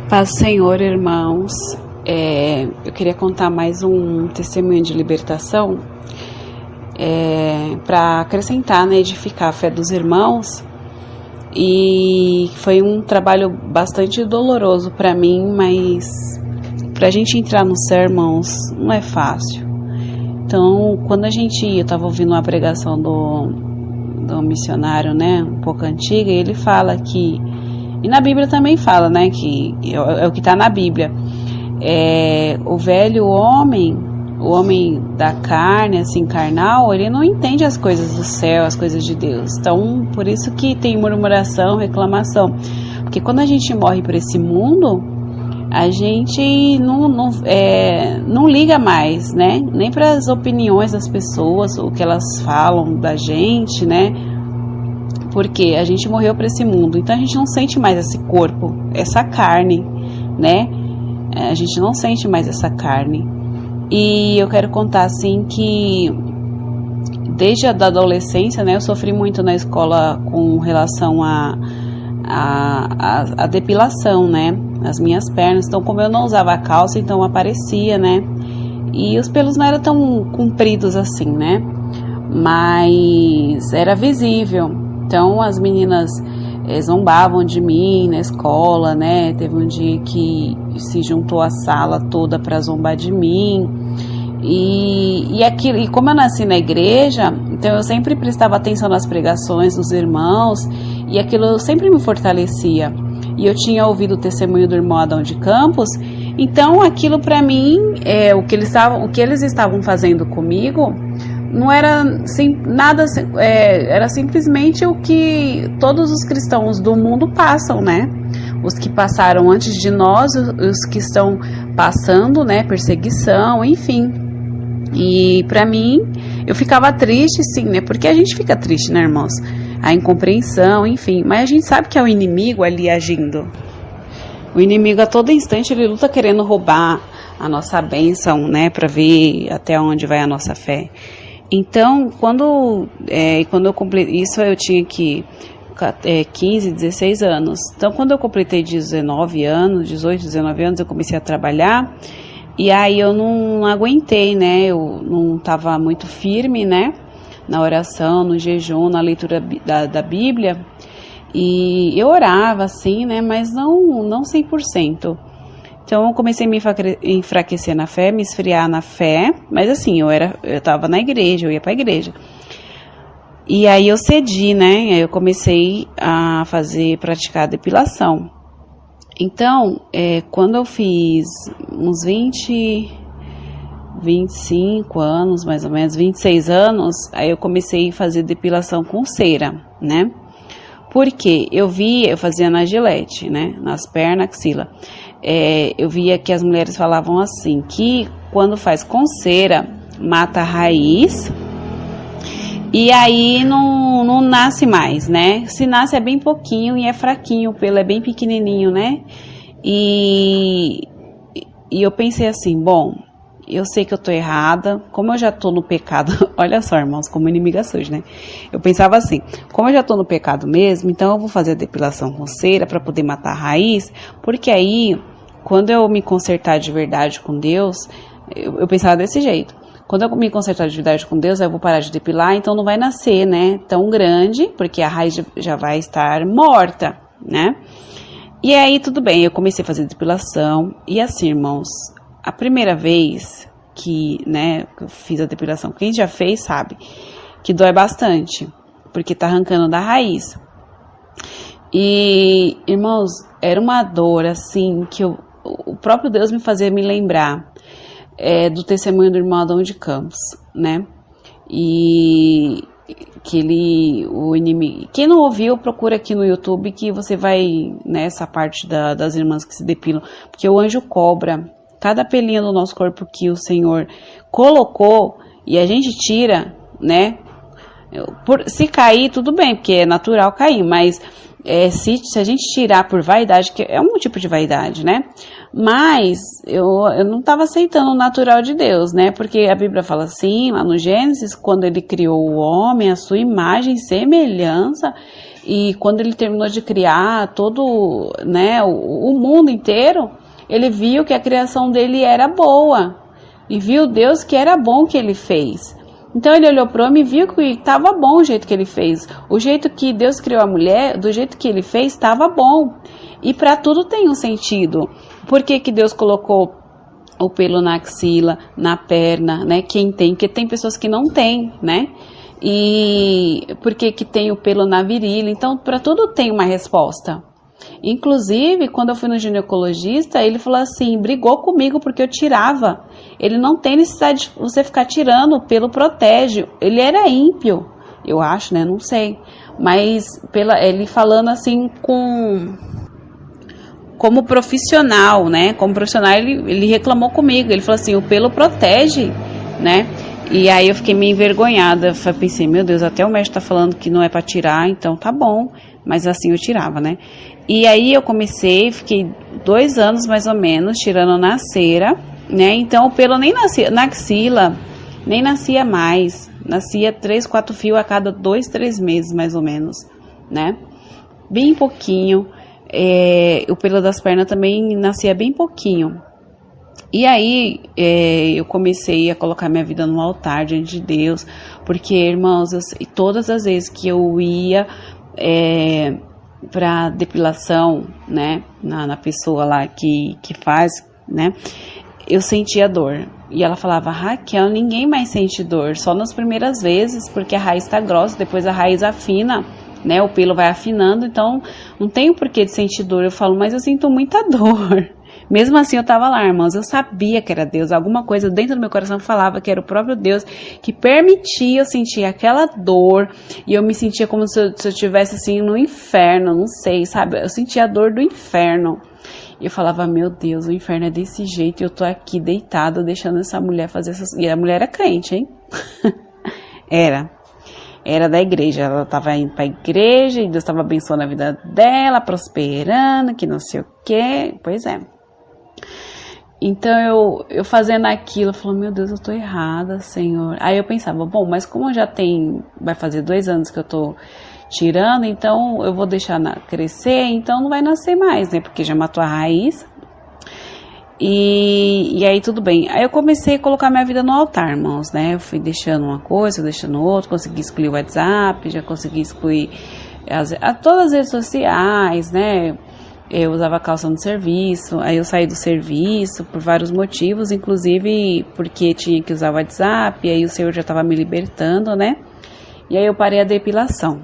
Paz do Senhor, irmãos. Eu queria contar mais um testemunho de libertação para acrescentar, né, edificar a fé dos irmãos. E foi um trabalho bastante doloroso para mim, mas para a gente entrar no céu, irmãos, não é fácil. Então, quando eu estava ouvindo uma pregação do missionário, né, um pouco antiga, e ele fala que, e na Bíblia também fala, né, que é o que está na Bíblia, o velho homem, o homem da carne, assim, carnal, ele não entende as coisas do céu, as coisas de Deus. Então, por isso que tem murmuração, reclamação, porque quando a gente morre para esse mundo, a gente não liga mais, né, nem para as opiniões das pessoas, o que elas falam da gente, né, porque a gente morreu para esse mundo, então a gente não sente mais esse corpo, essa carne, né? A gente não sente mais essa carne. E eu quero contar assim que desde a adolescência, né, eu sofri muito na escola com relação a depilação, né? As minhas pernas. Então, como eu não usava calça, então aparecia, né? E os pelos não eram tão compridos assim, né? Mas era visível. Então as meninas zombavam de mim na escola, né? Teve um dia que se juntou a sala toda para zombar de mim. E como eu nasci na igreja, então eu sempre prestava atenção nas pregações dos irmãos e aquilo sempre me fortalecia. E eu tinha ouvido o testemunho do irmão Adão de Campos, então aquilo para mim, o que eles estavam fazendo comigo, não era nada, era simplesmente o que todos os cristãos do mundo passam, né? Os que passaram antes de nós, os que estão passando, né? Perseguição, enfim. E para mim, eu ficava triste, sim, né? Porque a gente fica triste, né, irmãos? A incompreensão, enfim. Mas a gente sabe que é o inimigo ali agindo. O inimigo a todo instante ele luta querendo roubar a nossa bênção, né? Para ver até onde vai a nossa fé. Então, quando eu completei, isso eu tinha 15, 16 anos. Então, quando eu completei 18, 19 anos, eu comecei a trabalhar. E aí eu não aguentei, né? Eu não estava muito firme, né? Na oração, no jejum, na leitura da Bíblia. E eu orava, assim, né? Mas não 100%. Então eu comecei a me enfraquecer na fé, me esfriar na fé, mas assim, eu estava na igreja, eu ia para a igreja. E aí eu cedi, né? Aí eu comecei a praticar a depilação. Então, quando eu fiz uns 25 anos, mais ou menos, 26 anos, aí eu comecei a fazer depilação com cera, né? Porque eu fazia na Gillette, né? Nas pernas, axila. Eu via que as mulheres falavam assim, que quando faz com cera, mata a raiz e aí não nasce mais, né? Se nasce é bem pouquinho e é fraquinho, o pelo é bem pequenininho, né? E eu pensei assim, bom, eu sei que eu tô errada, como eu já tô no pecado, olha só, irmãos, como inimiga suja, né? Eu pensava assim, como eu já tô no pecado mesmo, então eu vou fazer a depilação com cera para poder matar a raiz, porque aí, quando eu me consertar de verdade com Deus, eu pensava desse jeito, quando eu me consertar de verdade com Deus, eu vou parar de depilar, então não vai nascer, né, tão grande, porque a raiz já vai estar morta, né? E aí, tudo bem, eu comecei a fazer depilação, e assim, irmãos, a primeira vez que, né, eu fiz a depilação, quem já fez sabe que dói bastante, porque tá arrancando da raiz. E, irmãos, era uma dor, assim, que o próprio Deus me fazia me lembrar do testemunho do irmão Adão de Campos, né? E que o inimigo... Quem não ouviu, procura aqui no YouTube que você vai nessa parte das irmãs que se depilam, porque o anjo cobra cada pelinho do nosso corpo que o Senhor colocou e a gente tira, né? Se cair, tudo bem, porque é natural cair, mas se a gente tirar por vaidade, que é um tipo de vaidade, né? Mas eu não estava aceitando o natural de Deus, né? Porque a Bíblia fala assim, lá no Gênesis, quando ele criou o homem, a sua imagem e semelhança, E quando ele terminou de criar todo, né, o mundo inteiro, ele viu que a criação dele era boa. E viu Deus que era bom que ele fez. Então ele olhou para o homem e viu que estava bom o jeito que ele fez. O jeito que Deus criou a mulher, do jeito que ele fez, estava bom. E para tudo tem um sentido. Por que que Deus colocou o pelo na axila, na perna, né? Quem tem? Porque tem pessoas que não têm, né? E por que que tem o pelo na virilha? Então, para tudo tem uma resposta. Inclusive, quando eu fui no ginecologista, ele falou assim, brigou comigo porque eu tirava. Ele não tem necessidade de você ficar tirando, o pelo protege. Ele era ímpio, eu acho, né? Não sei. Mas ele falando assim como profissional, né? Como profissional, ele reclamou comigo. Ele falou assim, o pelo protege, né? E aí eu fiquei meio envergonhada. Eu pensei, meu Deus, até o médico tá falando que não é para tirar, então tá bom. Mas assim eu tirava, né? E aí eu fiquei 2 anos mais ou menos, tirando na cera, né? Então o pelo nem nascia, na axila, nem nascia mais. Nascia 3, 4 fios a cada 2, 3 meses, mais ou menos, né? Bem pouquinho. O pelo das pernas também nascia bem pouquinho. E aí eu comecei a colocar minha vida no altar diante de Deus, porque, irmãos, todas as vezes que eu ia para depilação, né, na pessoa lá que faz, né, eu sentia dor. E ela falava, Raquel, ninguém mais sente dor, só nas primeiras vezes, porque a raiz está grossa, depois a raiz afina, né, o pelo vai afinando, então não tem o porquê de sentir dor. Eu falo, mas eu sinto muita dor. Mesmo assim eu tava lá, irmãos, eu sabia que era Deus, alguma coisa dentro do meu coração falava que era o próprio Deus que permitia eu sentir aquela dor, e eu me sentia como se eu estivesse assim no inferno, não sei, sabe, eu sentia a dor do inferno, e eu falava, meu Deus, o inferno é desse jeito, e eu tô aqui deitada, deixando essa mulher fazer essas... E a mulher era crente, hein? Era da igreja, ela estava indo para a igreja, e Deus estava abençoando a vida dela, prosperando, que não sei o quê, pois é. Então eu fazendo aquilo, eu falei, meu Deus, eu tô errada, Senhor. Aí eu pensava, bom, mas como já vai fazer 2 anos que eu tô tirando, então eu vou deixar crescer, então não vai nascer mais, né, porque já matou a raiz. E aí tudo bem. Aí eu comecei a colocar minha vida no altar, irmãos, né, eu fui deixando uma coisa, deixando outra, consegui excluir o WhatsApp, já consegui excluir todas as redes sociais, né. Eu usava calça no serviço, aí eu saí do serviço por vários motivos, inclusive porque tinha que usar o WhatsApp, e aí o Senhor já estava me libertando, né? E aí eu parei a depilação.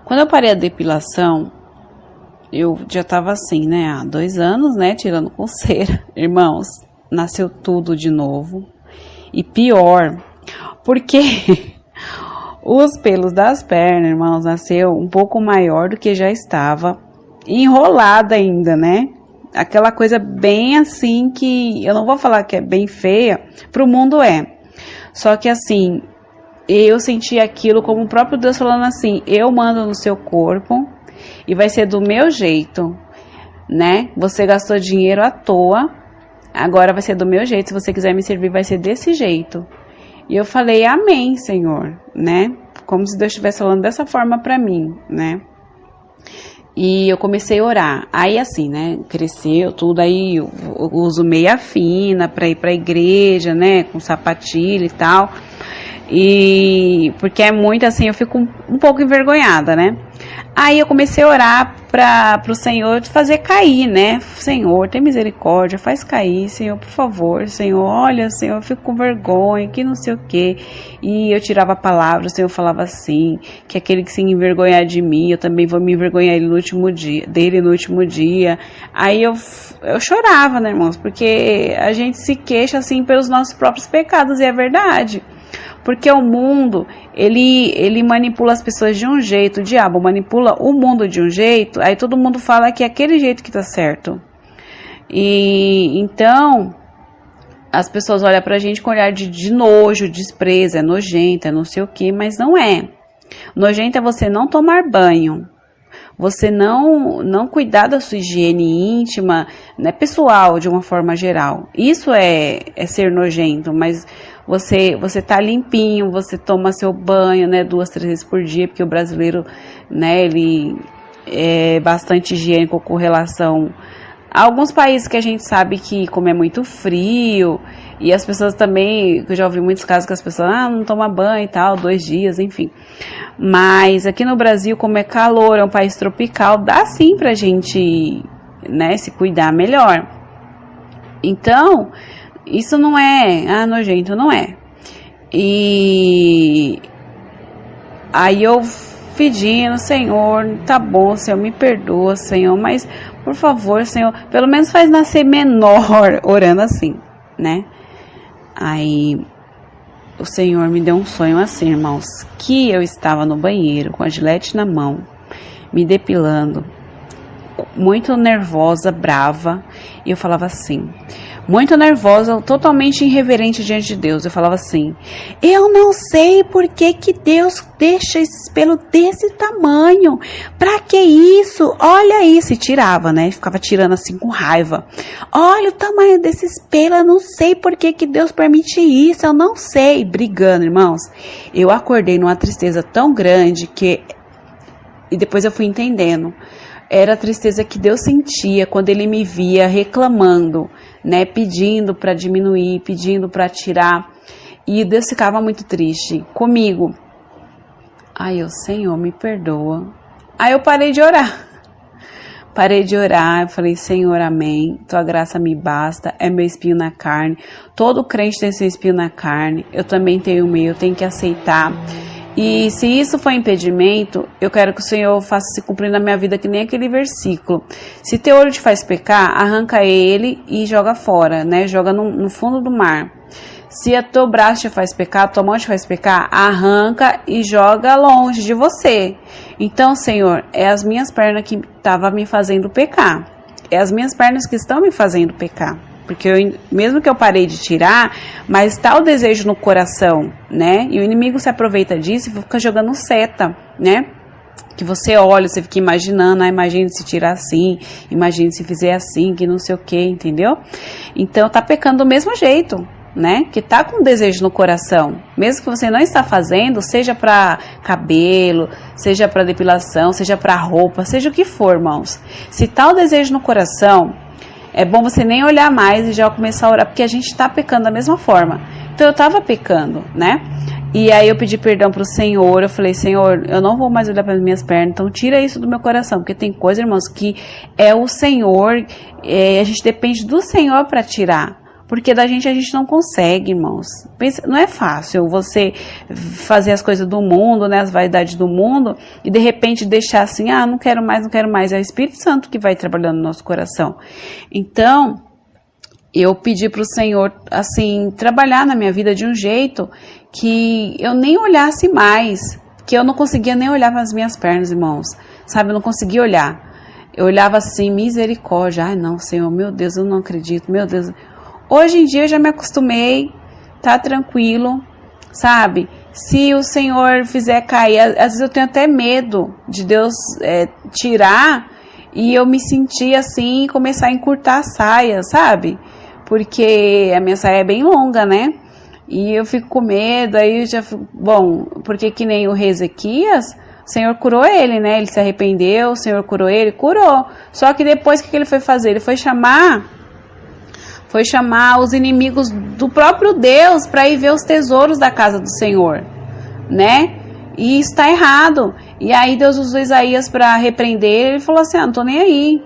Quando eu parei a depilação, eu já estava assim, né? Há 2 anos, né? Tirando com cera. Irmãos, nasceu tudo de novo. E pior, porque os pelos das pernas, irmãos, nasceu um pouco maior do que já estava. Enrolada ainda, né? Aquela coisa bem assim que eu não vou falar que é bem feia, pro mundo é. Só que assim, eu senti aquilo como o próprio Deus falando assim, eu mando no seu corpo e vai ser do meu jeito, né? Você gastou dinheiro à toa, agora vai ser do meu jeito, se você quiser me servir vai ser desse jeito. E eu falei, amém, Senhor, né? Como se Deus estivesse falando dessa forma pra mim, né? E eu comecei a orar, aí assim, né, cresceu tudo, aí eu uso meia fina pra ir pra igreja, né, com sapatilha e tal, e porque é muito assim, eu fico um pouco envergonhada, né. Aí eu comecei a orar pro Senhor fazer cair, né, Senhor, tem misericórdia, faz cair, Senhor, por favor, Senhor, olha, Senhor, eu fico com vergonha, que não sei o que, e eu tirava a palavra, o Senhor falava assim, que aquele que se envergonhar de mim, eu também vou me envergonhar dele no último dia, aí eu chorava, né, irmãos, porque a gente se queixa, assim, pelos nossos próprios pecados, e é verdade. Porque o mundo, ele manipula as pessoas de um jeito, o diabo manipula o mundo de um jeito, aí todo mundo fala que é aquele jeito que tá certo. E então, as pessoas olham pra gente com olhar de nojo, desprezo, é nojento, é não sei o que, mas não é. Nojento é você não tomar banho, você não cuidar da sua higiene íntima, né, pessoal, de uma forma geral. Isso é ser nojento, mas você tá limpinho, você toma seu banho, né, 2, 3 vezes por dia, porque o brasileiro, né, ele é bastante higiênico com relação a alguns países que a gente sabe que como é muito frio, e as pessoas também, eu já ouvi muitos casos que as pessoas, não toma banho e tal, 2 dias, enfim. Mas aqui no Brasil, como é calor, é um país tropical, dá sim pra gente, né, se cuidar melhor. Então, isso não é, nojento, não é. E aí eu pedindo, Senhor, tá bom, Senhor, me perdoa, Senhor, mas por favor, Senhor, pelo menos faz nascer menor, orando assim, né? Aí o Senhor me deu um sonho assim, irmãos, que eu estava no banheiro com a Gillette na mão, me depilando, muito nervosa, brava, e eu falava assim, muito nervosa, totalmente irreverente diante de Deus, eu falava assim, eu não sei por que Deus deixa esse pelo desse tamanho, pra que isso, olha isso, e tirava, né, ficava tirando assim com raiva, olha o tamanho desse pelo, eu não sei por que Deus permite isso, eu não sei, brigando, irmãos, eu acordei numa tristeza tão grande e depois eu fui entendendo, era a tristeza que Deus sentia quando Ele me via reclamando, né, pedindo para diminuir, pedindo para tirar, e Deus ficava muito triste comigo. Aí eu, Senhor, me perdoa. Aí eu parei de orar, eu falei, Senhor, amém, tua graça me basta, é meu espinho na carne, todo crente tem seu espinho na carne, eu também tenho o meu, eu tenho que aceitar. E se isso for impedimento, eu quero que o Senhor faça se cumprir na minha vida que nem aquele versículo. Se teu olho te faz pecar, arranca ele e joga fora, né? Joga no fundo do mar. Se a teu braço te faz pecar, tua mão te faz pecar, arranca e joga longe de você. Então, Senhor, é as minhas pernas que estavam me fazendo pecar. É as minhas pernas que estão me fazendo pecar. Porque mesmo que eu parei de tirar, mas está o desejo no coração, né? E o inimigo se aproveita disso e fica jogando seta, né? Que você olha, você fica imaginando, imagine se tirar assim, imagine se fizer assim, que não sei o que, entendeu? Então tá pecando do mesmo jeito, né? Que tá com desejo no coração, mesmo que você não está fazendo, seja para cabelo, seja para depilação, seja para roupa, seja o que for, irmãos. Se tá o desejo no coração, é bom você nem olhar mais e já começar a orar, porque a gente tá pecando da mesma forma. Então eu tava pecando, né? E aí eu pedi perdão pro Senhor, eu falei, Senhor, eu não vou mais olhar para as minhas pernas, então tira isso do meu coração, porque tem coisa, irmãos, que é o Senhor, a gente depende do Senhor para tirar. Porque da gente a gente não consegue, irmãos. Pensa, não é fácil você fazer as coisas do mundo, né, as vaidades do mundo, e de repente deixar assim, não quero mais. É o Espírito Santo que vai trabalhando no nosso coração. Então, eu pedi para o Senhor, assim, trabalhar na minha vida de um jeito que eu nem olhasse mais, que eu não conseguia nem olhar para as minhas pernas, irmãos. Sabe, eu não conseguia olhar. Eu olhava assim, misericórdia. Ai, não, Senhor, meu Deus, eu não acredito, meu Deus. Hoje em dia eu já me acostumei, tá tranquilo, sabe? Se o Senhor fizer cair, às vezes eu tenho até medo de Deus tirar e eu me sentir assim e começar a encurtar a saia, sabe? Porque a minha saia é bem longa, né? E eu fico com medo, aí eu já fico, bom, porque que nem o rei Ezequias, o Senhor curou ele, né? Ele se arrependeu, o Senhor curou ele, curou. Só que depois o que ele foi fazer? Ele foi chamar os inimigos do próprio Deus para ir ver os tesouros da casa do Senhor, né? E está errado. E aí Deus usou Isaías para repreender ele. Ele falou assim, não tô nem aí.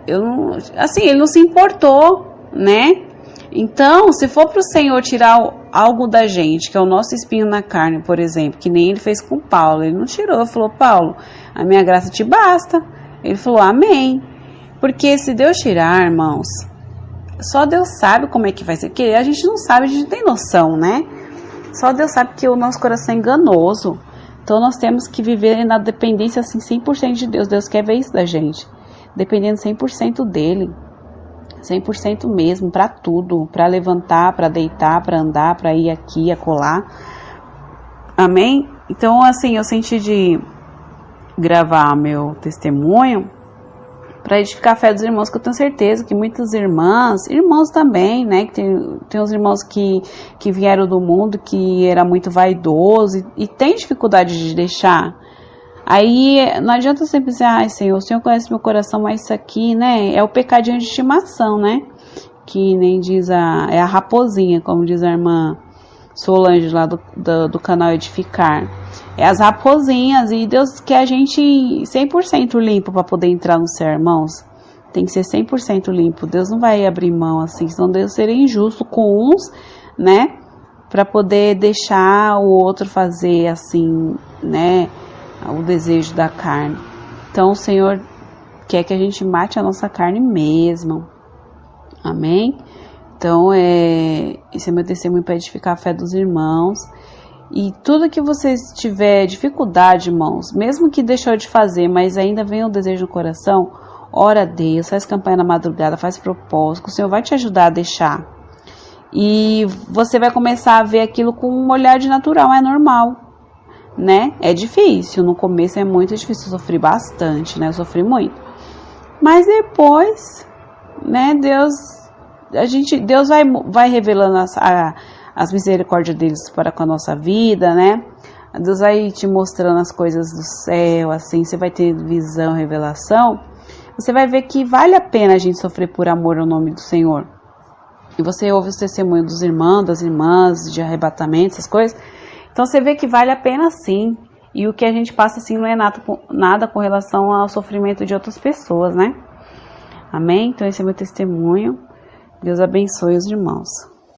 Ele não se importou, né? Então, se for para o Senhor tirar algo da gente, que é o nosso espinho na carne, por exemplo, que nem ele fez com Paulo, ele não tirou, falou, Paulo, a minha graça te basta. Ele falou, amém. Porque se Deus tirar, irmãos, só Deus sabe como é que vai ser, porque a gente não sabe, a gente não tem noção, né? Só Deus sabe que o nosso coração é enganoso. Então nós temos que viver na dependência assim 100% de Deus. Deus quer ver isso da gente, dependendo 100% dele, 100% mesmo, para tudo, para levantar, para deitar, para andar, para ir aqui, acolá. Amém? Então assim, eu senti de gravar meu testemunho, para edificar a fé dos irmãos, que eu tenho certeza que muitas irmãos também, né, que tem os irmãos que vieram do mundo, que era muito vaidoso e tem dificuldade de deixar. Aí não adianta sempre dizer, ai Senhor, o Senhor conhece meu coração, mas isso aqui, né, é o pecadinho de estimação, né, que nem diz é a raposinha, como diz a irmã Solange lá do canal Edificar. É as raposinhas, e Deus quer a gente 100% limpo para poder entrar no céu, irmãos. Tem que ser 100% limpo. Deus não vai abrir mão assim, senão Deus seria injusto com uns, né? Para poder deixar o outro fazer assim, né? O desejo da carne. Então o Senhor quer que a gente mate a nossa carne mesmo. Amém? Então, esse é meu testemunho para edificar a fé dos irmãos. E tudo que vocês tiver dificuldade, irmãos, mesmo que deixou de fazer, mas ainda vem o desejo no coração, ora a Deus, faz campanha na madrugada, faz propósito, o Senhor vai te ajudar a deixar. E você vai começar a ver aquilo com um olhar de natural, é normal, né? É difícil, no começo é muito difícil, eu sofri bastante, né? Eu sofri muito. Mas depois, né, Deus vai revelando as misericórdias deles para com a nossa vida, né? Deus vai te mostrando as coisas do céu, assim, você vai ter visão, revelação. Você vai ver que vale a pena a gente sofrer por amor ao nome do Senhor. E você ouve os testemunhos dos irmãos, das irmãs, de arrebatamento, essas coisas. Então você vê que vale a pena sim. E o que a gente passa assim não é nada com relação ao sofrimento de outras pessoas, né? Amém? Então esse é meu testemunho. Deus abençoe os irmãos.